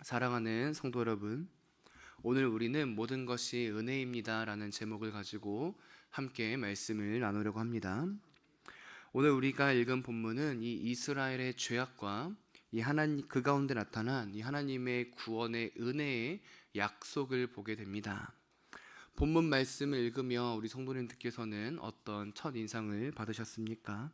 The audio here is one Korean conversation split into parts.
사랑하는 성도 여러분, 오늘 우리는 모든 것이 은혜입니다 라는 제목을 가지고 함께 말씀을 나누려고 합니다. 오늘 우리가 읽은 본문은 이 이스라엘의 죄악과 이 하나님 그 가운데 나타난 이 하나님의 구원의 은혜의 약속을 보게 됩니다. 본문 말씀을 읽으며 우리 성도님들께서는 어떤 첫 인상을 받으셨습니까?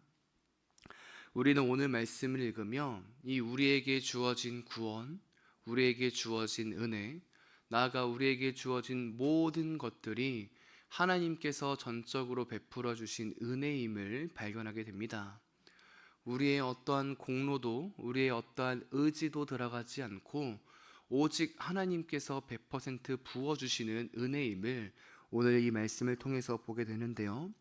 우리는 오늘 말씀을 읽으며 이 우리에게 주어진 구원, 우리에게 주어진 은혜, 나아가 우리에게 주어진 모든 것들이 하나님께서 전적으로 베풀어 주신 은혜임을 발견하게 됩니다. 우리의 어떠한 공로도, 우리의 어떠한 의지도 들어가지 않고 오직 하나님께서 100% 부어주시는 은혜임을 오늘 이 말씀을 통해서 보게 되는데요.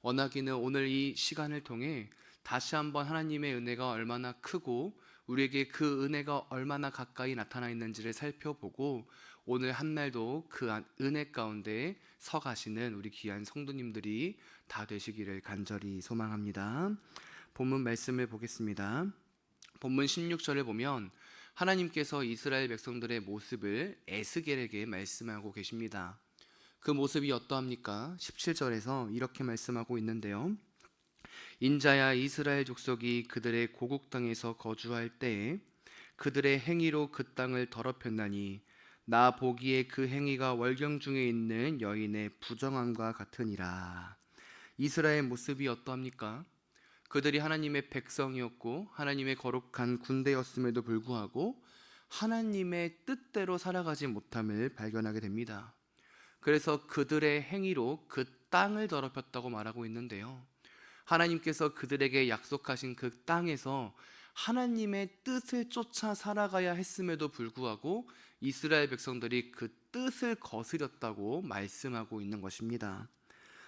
원하기는 오늘 이 시간을 통해 다시 한번 하나님의 은혜가 얼마나 크고 우리에게 그 은혜가 얼마나 가까이 나타나 있는지를 살펴보고 오늘 한 날도 그 은혜 가운데 서 가시는 우리 귀한 성도님들이 다 되시기를 간절히 소망합니다. 본문 말씀을 보겠습니다. 본문 16절을 보면 하나님께서 이스라엘 백성들의 모습을 에스겔에게 말씀하고 계십니다. 그 모습이 어떠합니까? 17절에서 이렇게 말씀하고 있는데요. 인자야 이스라엘 족속이 그들의 고국 땅에서 거주할 때에 그들의 행위로 그 땅을 더럽혔나니 나 보기에 그 행위가 월경 중에 있는 여인의 부정함과 같으니라. 이스라엘 모습이 어떠합니까? 그들이 하나님의 백성이었고 하나님의 거룩한 군대였음에도 불구하고 하나님의 뜻대로 살아가지 못함을 발견하게 됩니다. 그래서 그들의 행위로 그 땅을 더럽혔다고 말하고 있는데요. 하나님께서 그들에게 약속하신 그 땅에서 하나님의 뜻을 쫓아 살아가야 했음에도 불구하고 이스라엘 백성들이 그 뜻을 거스렸다고 말씀하고 있는 것입니다.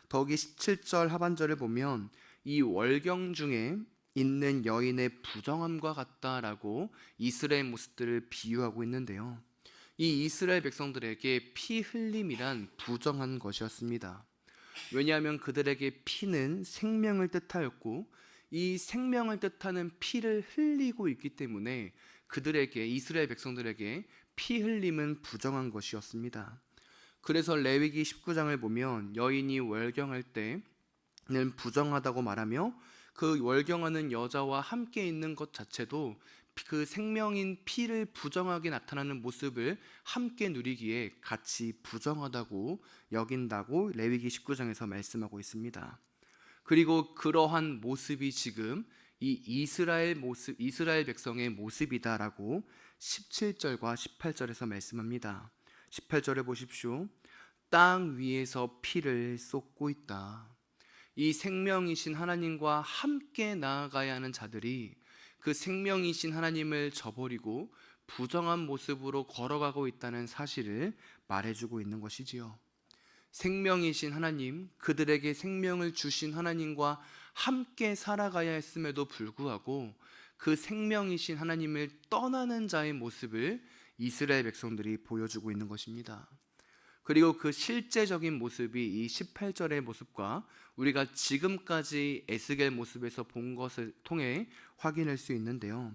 더욱이 17절 하반절을 보면 이 월경 중에 있는 여인의 부정함과 같다라고 이스라엘 모습들을 비유하고 있는데요. 이 이스라엘 백성들에게 피 흘림이란 부정한 것이었습니다. 왜냐하면 그들에게 피는 생명을 뜻하였고 이 생명을 뜻하는 피를 흘리고 있기 때문에 그들에게 이스라엘 백성들에게 피 흘림은 부정한 것이었습니다. 그래서 레위기 19장을 보면 여인이 월경할 때는 부정하다고 말하며 그 월경하는 여자와 함께 있는 것 자체도 그 생명인 피를 부정하게 나타나는 모습을 함께 누리기에 같이 부정하다고 여긴다고 레위기 19장에서 말씀하고 있습니다. 그리고 그러한 모습이 지금 이 이스라엘 백성의 모습이다라고 17절과 18절에서 말씀합니다. 18절에 보십시오. 땅 위에서 피를 쏟고 있다. 이 생명이신 하나님과 함께 나아가야 하는 자들이 그 생명이신 하나님을 저버리고 부정한 모습으로 걸어가고 있다는 사실을 말해주고 있는 것이지요. 생명이신 하나님, 그들에게 생명을 주신 하나님과 함께 살아가야 했음에도 불구하고 그 생명이신 하나님을 떠나는 자의 모습을 이스라엘 백성들이 보여주고 있는 것입니다. 그리고 그 실제적인 모습이 이 18절의 모습과 우리가 지금까지 에스겔 모습에서 본 것을 통해 확인할 수 있는데요.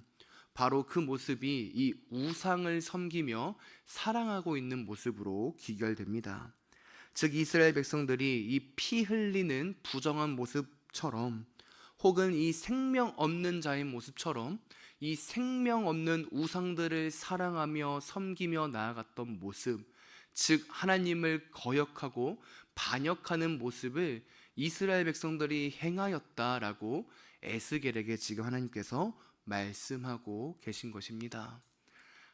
바로 그 모습이 이 우상을 섬기며 사랑하고 있는 모습으로 귀결됩니다. 즉 이스라엘 백성들이 이 피 흘리는 부정한 모습처럼 혹은 이 생명 없는 자의 모습처럼 이 생명 없는 우상들을 사랑하며 섬기며 나아갔던 모습, 즉 하나님을 거역하고 반역하는 모습을 이스라엘 백성들이 행하였다라고 에스겔에게 지금 하나님께서 말씀하고 계신 것입니다.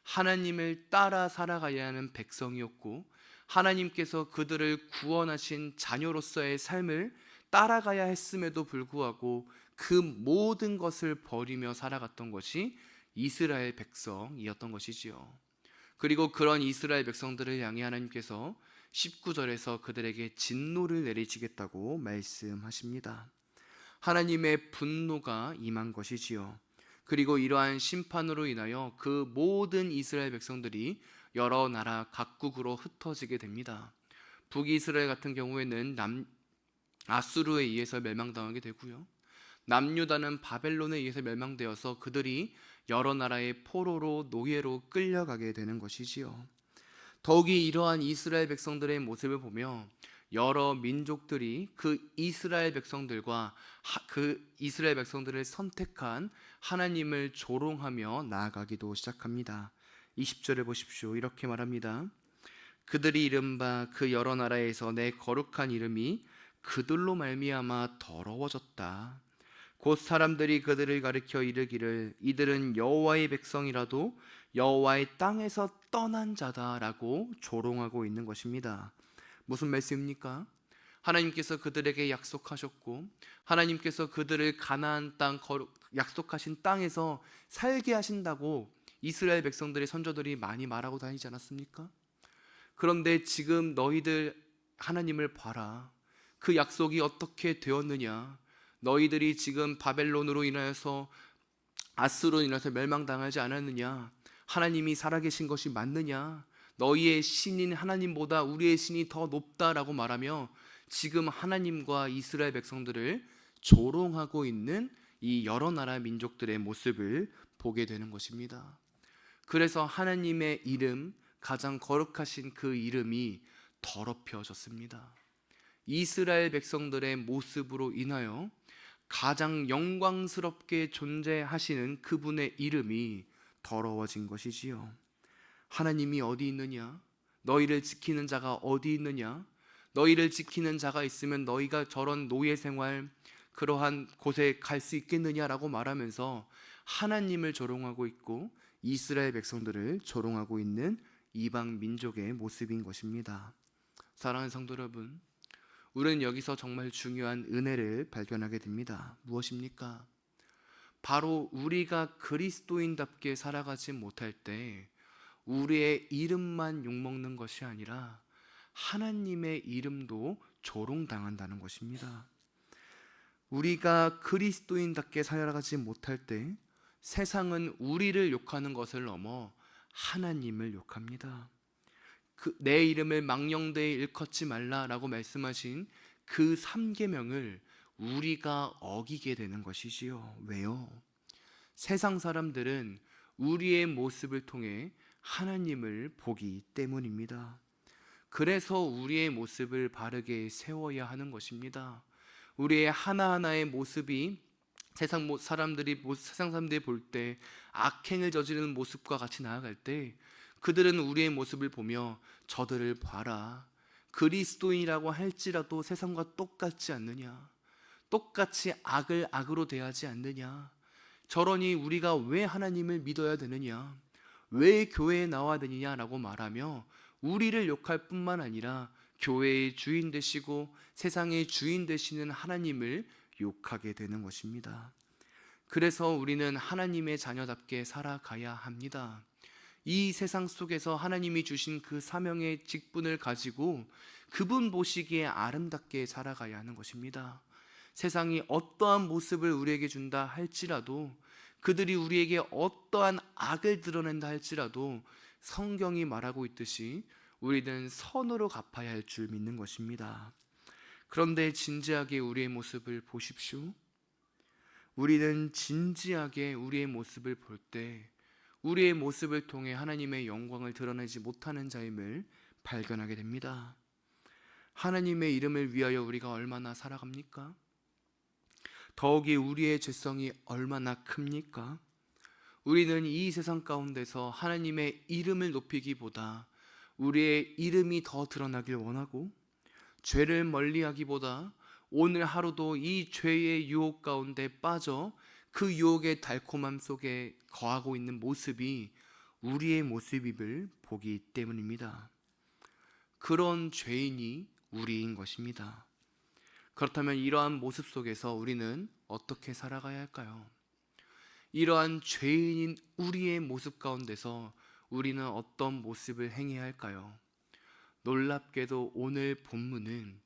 하나님을 따라 살아가야 하는 백성이었고 하나님께서 그들을 구원하신 자녀로서의 삶을 따라가야 했음에도 불구하고 그 모든 것을 버리며 살아갔던 것이 이스라엘 백성이었던 것이지요. 그리고 그런 이스라엘 백성들을 향해 하나님께서 19절에서 그들에게 진노를 내리시겠다고 말씀하십니다. 하나님의 분노가 임한 것이지요. 그리고 이러한 심판으로 인하여 그 모든 이스라엘 백성들이 여러 나라 각국으로 흩어지게 됩니다. 북이스라엘 같은 경우에는 아수르에 의해서 멸망당하게 되고요. 남유다는 바벨론에 의해서 멸망되어서 그들이 여러 나라의 포로로 노예로 끌려가게 되는 것이지요. 더욱이 이러한 이스라엘 백성들의 모습을 보며 여러 민족들이 그 이스라엘 백성들과 그 이스라엘 백성들을 선택한 하나님을 조롱하며 나아가기도 시작합니다. 20절을 보십시오. 이렇게 말합니다. 그들이 이른바 그 여러 나라에서 내 거룩한 이름이 그들로 말미암아 더러워졌다. 곧 사람들이 그들을 가리켜 이르기를 이들은 여호와의 백성이라도 여호와의 땅에서 떠난 자다라고 조롱하고 있는 것입니다. 무슨 말씀입니까? 하나님께서 그들에게 약속하셨고 하나님께서 그들을 가나안 땅 약속하신 땅에서 살게 하신다고 이스라엘 백성들의 선조들이 많이 말하고 다니지 않았습니까? 그런데 지금 너희들 하나님을 봐라. 그 약속이 어떻게 되었느냐? 너희들이 지금 바벨론으로 인하여서 아수르로 인해서 멸망당하지 않았느냐? 하나님이 살아계신 것이 맞느냐? 너희의 신인 하나님보다 우리의 신이 더 높다라고 말하며 지금 하나님과 이스라엘 백성들을 조롱하고 있는 이 여러 나라 민족들의 모습을 보게 되는 것입니다. 그래서 하나님의 이름, 가장 거룩하신 그 이름이 더럽혀졌습니다. 이스라엘 백성들의 모습으로 인하여 가장 영광스럽게 존재하시는 그분의 이름이 더러워진 것이지요. 하나님이 어디 있느냐? 너희를 지키는 자가 어디 있느냐? 너희를 지키는 자가 있으면 너희가 저런 노예 생활 그러한 곳에 갈 수 있겠느냐라고 말하면서 하나님을 조롱하고 있고 이스라엘 백성들을 조롱하고 있는 이방 민족의 모습인 것입니다. 사랑하는 성도 여러분, 우리는 여기서 정말 중요한 은혜를 발견하게 됩니다. 무엇입니까? 바로 우리가 그리스도인답게 살아가지 못할 때 우리의 이름만 욕먹는 것이 아니라 하나님의 이름도 조롱당한다는 것입니다. 우리가 그리스도인답게 살아가지 못할 때 세상은 우리를 욕하는 것을 넘어 하나님을 욕합니다. 내 이름을 망령되이 일컫지 말라라고 말씀하신 그 3계명을 우리가 어기게 되는 것이지요. 왜요? 세상 사람들은 우리의 모습을 통해 하나님을 보기 때문입니다. 그래서 우리의 모습을 바르게 세워야 하는 것입니다. 우리의 하나하나의 모습이 세상 사람들이 볼 때 악행을 저지르는 모습과 같이 나아갈 때 그들은 우리의 모습을 보며 저들을 봐라. 그리스도인이라고 할지라도 세상과 똑같지 않느냐? 똑같이 악을 악으로 대하지 않느냐? 저러니 우리가 왜 하나님을 믿어야 되느냐? 왜 교회에 나와야 되느냐라고 말하며 우리를 욕할 뿐만 아니라 교회의 주인 되시고 세상의 주인 되시는 하나님을 욕하게 되는 것입니다. 그래서 우리는 하나님의 자녀답게 살아가야 합니다. 이 세상 속에서 하나님이 주신 그 사명의 직분을 가지고 그분 보시기에 아름답게 살아가야 하는 것입니다. 세상이 어떠한 모습을 우리에게 준다 할지라도 그들이 우리에게 어떠한 악을 드러낸다 할지라도 성경이 말하고 있듯이 우리는 선으로 갚아야 할 줄 믿는 것입니다. 그런데 진지하게 우리의 모습을 보십시오. 우리는 진지하게 우리의 모습을 볼 때 우리의 모습을 통해 하나님의 영광을 드러내지 못하는 자임을 발견하게 됩니다. 하나님의 이름을 위하여 우리가 얼마나 살아갑니까? 더욱이 우리의 죄성이 얼마나 큽니까? 우리는 이 세상 가운데서 하나님의 이름을 높이기보다 우리의 이름이 더 드러나길 원하고 죄를 멀리하기보다 오늘 하루도 이 죄의 유혹 가운데 빠져 그 유혹의 달콤함 속에 거하고 있는 모습이 우리의 모습임을 보기 때문입니다. 그런 죄인이 우리인 것입니다. 그렇다면 이러한 모습 속에서 우리는 어떻게 살아가야 할까요? 이러한 죄인인 우리의 모습 가운데서 우리는 어떤 모습을 행해야 할까요? 놀랍게도 오늘 본문은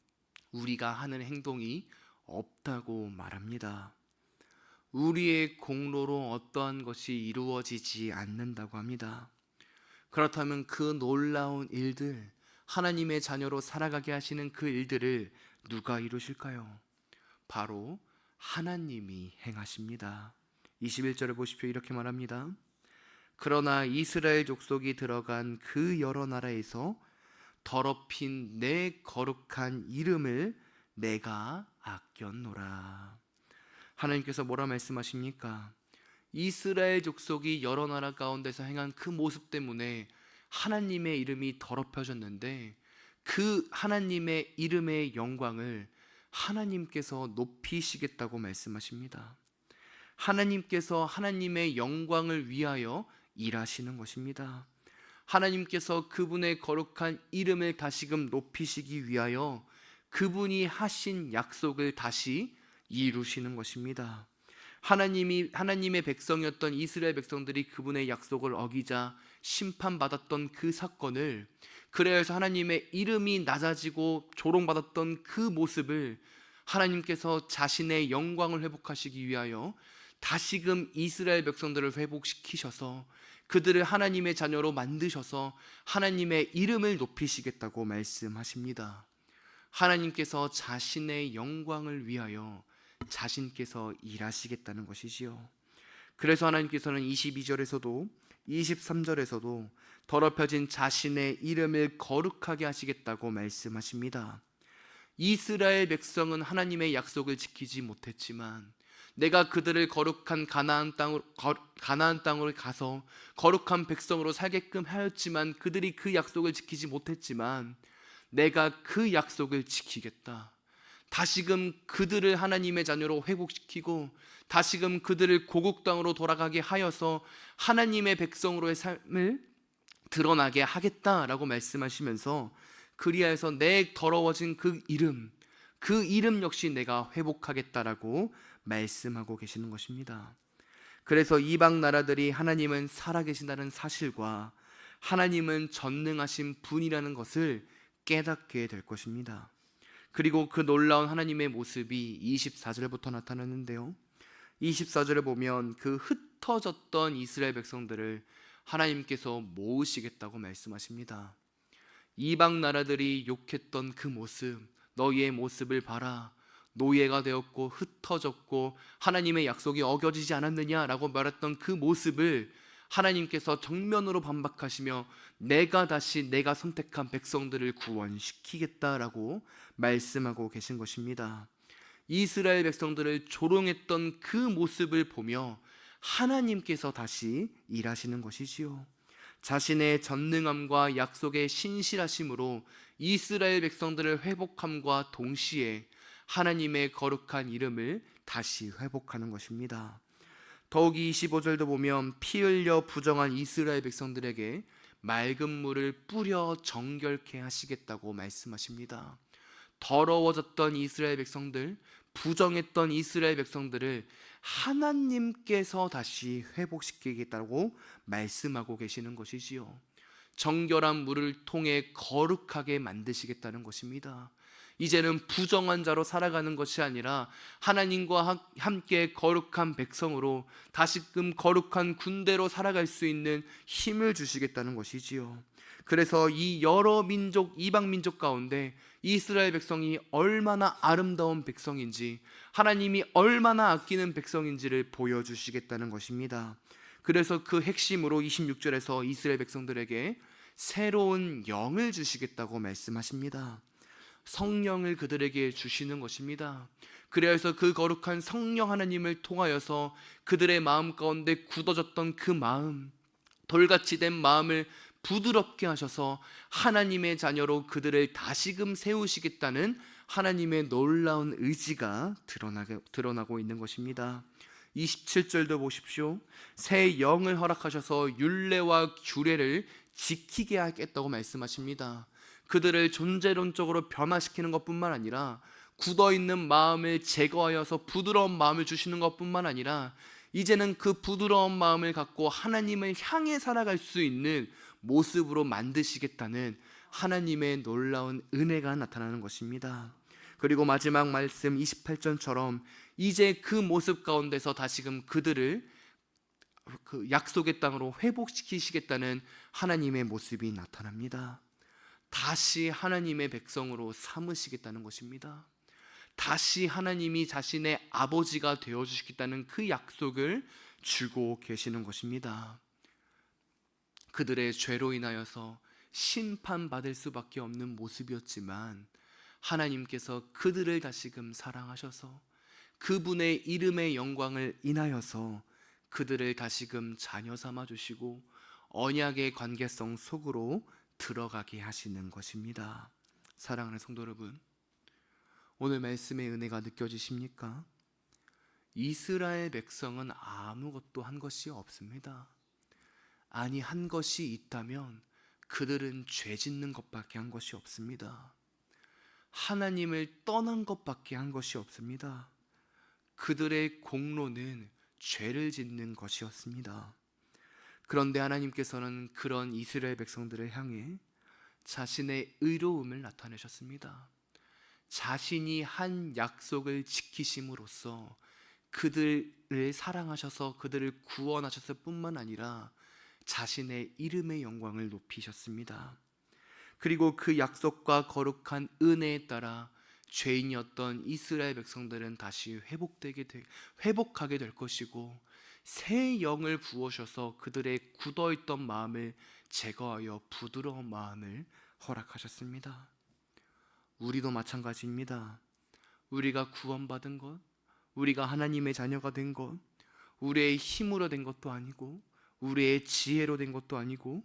우리가 하는 행동이 없다고 말합니다. 우리의 공로로 어떠한 것이 이루어지지 않는다고 합니다. 그렇다면 그 놀라운 일들, 하나님의 자녀로 살아가게 하시는 그 일들을 누가 이루실까요? 바로 하나님이 행하십니다. 21절을 보십시오. 이렇게 말합니다. 그러나 이스라엘 족속이 들어간 그 여러 나라에서 더럽힌 내 거룩한 이름을 내가 아꼈노라. 하나님께서 뭐라 말씀하십니까? 이스라엘 족속이 여러 나라 가운데서 행한 그 모습 때문에 하나님의 이름이 더럽혀졌는데, 그 하나님의 이름의 영광을 하나님께서 높이시겠다고 말씀하십니다. 하나님께서 하나님의 영광을 위하여 일하시는 것입니다. 하나님께서 그분의 거룩한 이름을 다시금 높이시기 위하여 그분이 하신 약속을 다시 이루시는 것입니다. 하나님의 백성이었던 이스라엘 백성들이 그분의 약속을 어기자 심판받았던 그 사건을, 그래서 하나님의 이름이 낮아지고 조롱받았던 그 모습을 하나님께서 자신의 영광을 회복하시기 위하여 다시금 이스라엘 백성들을 회복시키셔서 그들을 하나님의 자녀로 만드셔서 하나님의 이름을 높이시겠다고 말씀하십니다. 하나님께서 자신의 영광을 위하여 자신께서 일하시겠다는 것이지요. 그래서 하나님께서는 22절에서도 23절에서도 더럽혀진 자신의 이름을 거룩하게 하시겠다고 말씀하십니다. 이스라엘 백성은 하나님의 약속을 지키지 못했지만, 내가 그들을 거룩한 가나안 땅으로 가서 거룩한 백성으로 살게끔 하였지만 그들이 그 약속을 지키지 못했지만, 내가 그 약속을 지키겠다. 다시금 그들을 하나님의 자녀로 회복시키고 다시금 그들을 고국 땅으로 돌아가게 하여서 하나님의 백성으로의 삶을 드러나게 하겠다라고 말씀하시면서, 그리하여서 내 더러워진 그 이름 역시 내가 회복하겠다라고 말씀하고 계시는 것입니다. 그래서 이방 나라들이 하나님은 살아계신다는 사실과 하나님은 전능하신 분이라는 것을 깨닫게 될 것입니다. 그리고 그 놀라운 하나님의 모습이 24절부터 나타나는데요, 24절에 보면 그 흩어졌던 이스라엘 백성들을 하나님께서 모으시겠다고 말씀하십니다. 이방 나라들이 욕했던 그 모습, 너희의 모습을 봐라, 노예가 되었고 흩어졌고 하나님의 약속이 어겨지지 않았느냐라고 말했던 그 모습을 하나님께서 정면으로 반박하시며 내가 다시 내가 선택한 백성들을 구원시키겠다라고 말씀하고 계신 것입니다. 이스라엘 백성들을 조롱했던 그 모습을 보며 하나님께서 다시 일하시는 것이지요. 자신의 전능함과 약속의 신실하심으로 이스라엘 백성들을 회복함과 동시에 하나님의 거룩한 이름을 다시 회복하는 것입니다. 더욱이 25절도 보면 피 흘려 부정한 이스라엘 백성들에게 맑은 물을 뿌려 정결케 하시겠다고 말씀하십니다. 더러워졌던 이스라엘 백성들, 부정했던 이스라엘 백성들을 하나님께서 다시 회복시키겠다고 말씀하고 계시는 것이지요. 정결한 물을 통해 거룩하게 만드시겠다는 것입니다. 이제는 부정한 자로 살아가는 것이 아니라 하나님과 함께 거룩한 백성으로 다시금 거룩한 군대로 살아갈 수 있는 힘을 주시겠다는 것이지요. 그래서 이 여러 민족, 이방 민족 가운데 이스라엘 백성이 얼마나 아름다운 백성인지, 하나님이 얼마나 아끼는 백성인지를 보여주시겠다는 것입니다. 그래서 그 핵심으로 26절에서 이스라엘 백성들에게 새로운 영을 주시겠다고 말씀하십니다. 성령을 그들에게 주시는 것입니다. 그래서 그 거룩한 성령 하나님을 통하여서 그들의 마음 가운데 굳어졌던 그 마음, 돌같이 된 마음을 부드럽게 하셔서 하나님의 자녀로 그들을 다시금 세우시겠다는 하나님의 놀라운 의지가 드러나고 있는 것입니다. 27절도 보십시오. 새 영을 허락하셔서 율례와 규례를 지키게 하겠다고 말씀하십니다. 그들을 존재론적으로 변화시키는 것뿐만 아니라 굳어있는 마음을 제거하여서 부드러운 마음을 주시는 것뿐만 아니라 이제는 그 부드러운 마음을 갖고 하나님을 향해 살아갈 수 있는 모습으로 만드시겠다는 하나님의 놀라운 은혜가 나타나는 것입니다. 그리고 마지막 말씀 28절처럼 이제 그 모습 가운데서 다시금 그들을 그 약속의 땅으로 회복시키시겠다는 하나님의 모습이 나타납니다. 다시 하나님의 백성으로 삼으시겠다는 것입니다. 다시 하나님이 자신의 아버지가 되어주시겠다는 그 약속을 주고 계시는 것입니다. 그들의 죄로 인하여서 심판받을 수밖에 없는 모습이었지만 하나님께서 그들을 다시금 사랑하셔서 그분의 이름의 영광을 인하여서 그들을 다시금 자녀 삼아 주시고 언약의 관계성 속으로 들어가게 하시는 것입니다. 사랑하는 성도 여러분, 오늘 말씀의 은혜가 느껴지십니까? 이스라엘 백성은 아무것도 한 것이 없습니다. 아니, 한 것이 있다면 그들은 죄 짓는 것밖에 한 것이 없습니다. 하나님을 떠난 것밖에 한 것이 없습니다. 그들의 공로는 죄를 짓는 것이었습니다. 그런데 하나님께서는 그런 이스라엘 백성들을 향해 자신의 의로움을 나타내셨습니다. 자신이 한 약속을 지키심으로써 그들을 사랑하셔서 그들을 구원하셨을 뿐만 아니라 자신의 이름의 영광을 높이셨습니다. 그리고 그 약속과 거룩한 은혜에 따라 죄인이었던 이스라엘 백성들은 다시 회복하게 될 것이고 새 영을 부으셔서 그들의 굳어있던 마음을 제거하여 부드러운 마음을 허락하셨습니다. 우리도 마찬가지입니다. 우리가 구원받은 것, 우리가 하나님의 자녀가 된 것, 우리의 힘으로 된 것도 아니고 우리의 지혜로 된 것도 아니고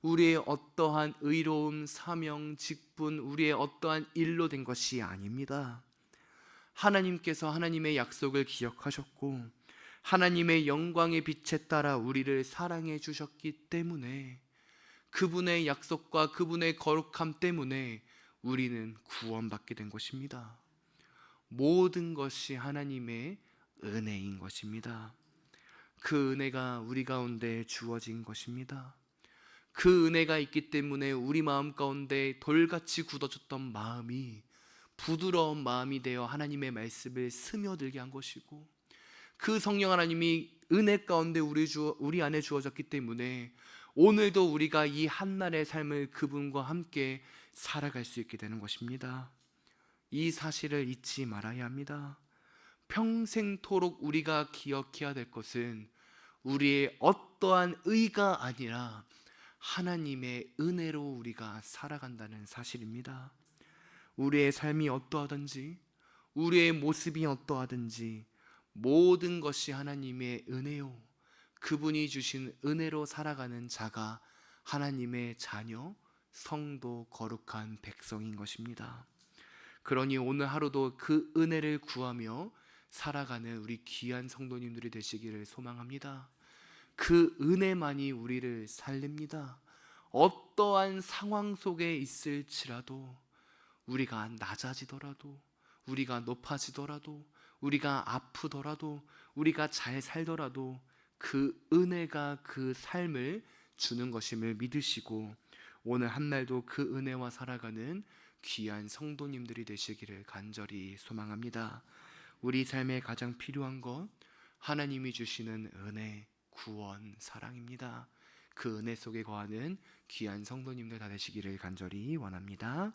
우리의 어떠한 의로움, 사명, 직분, 우리의 어떠한 일로 된 것이 아닙니다. 하나님께서 하나님의 약속을 기억하셨고 하나님의 영광의 빛에 따라 우리를 사랑해 주셨기 때문에 그분의 약속과 그분의 거룩함 때문에 우리는 구원받게 된 것입니다. 모든 것이 하나님의 은혜인 것입니다. 그 은혜가 우리 가운데 주어진 것입니다. 그 은혜가 있기 때문에 우리 마음 가운데 돌같이 굳어졌던 마음이 부드러운 마음이 되어 하나님의 말씀을 스며들게 한 것이고 그 성령 하나님이 은혜 가운데 우리 안에 주어졌기 때문에 오늘도 우리가 이 한날의 삶을 그분과 함께 살아갈 수 있게 되는 것입니다. 이 사실을 잊지 말아야 합니다. 평생토록 우리가 기억해야 될 것은 우리의 어떠한 의가 아니라 하나님의 은혜로 우리가 살아간다는 사실입니다. 우리의 삶이 어떠하든지 우리의 모습이 어떠하든지 모든 것이 하나님의 은혜요, 그분이 주신 은혜로 살아가는 자가 하나님의 자녀, 성도, 거룩한 백성인 것입니다. 그러니 오늘 하루도 그 은혜를 구하며 살아가는 우리 귀한 성도님들이 되시기를 소망합니다. 그 은혜만이 우리를 살립니다. 어떠한 상황 속에 있을지라도 우리가 낮아지더라도 우리가 높아지더라도 우리가 아프더라도 우리가 잘 살더라도 그 은혜가 그 삶을 주는 것임을 믿으시고 오늘 한날도 그 은혜와 살아가는 귀한 성도님들이 되시기를 간절히 소망합니다. 우리 삶에 가장 필요한 것 하나님이 주시는 은혜, 구원, 사랑입니다. 그 은혜 속에 거하는 귀한 성도님들 다 되시기를 간절히 원합니다.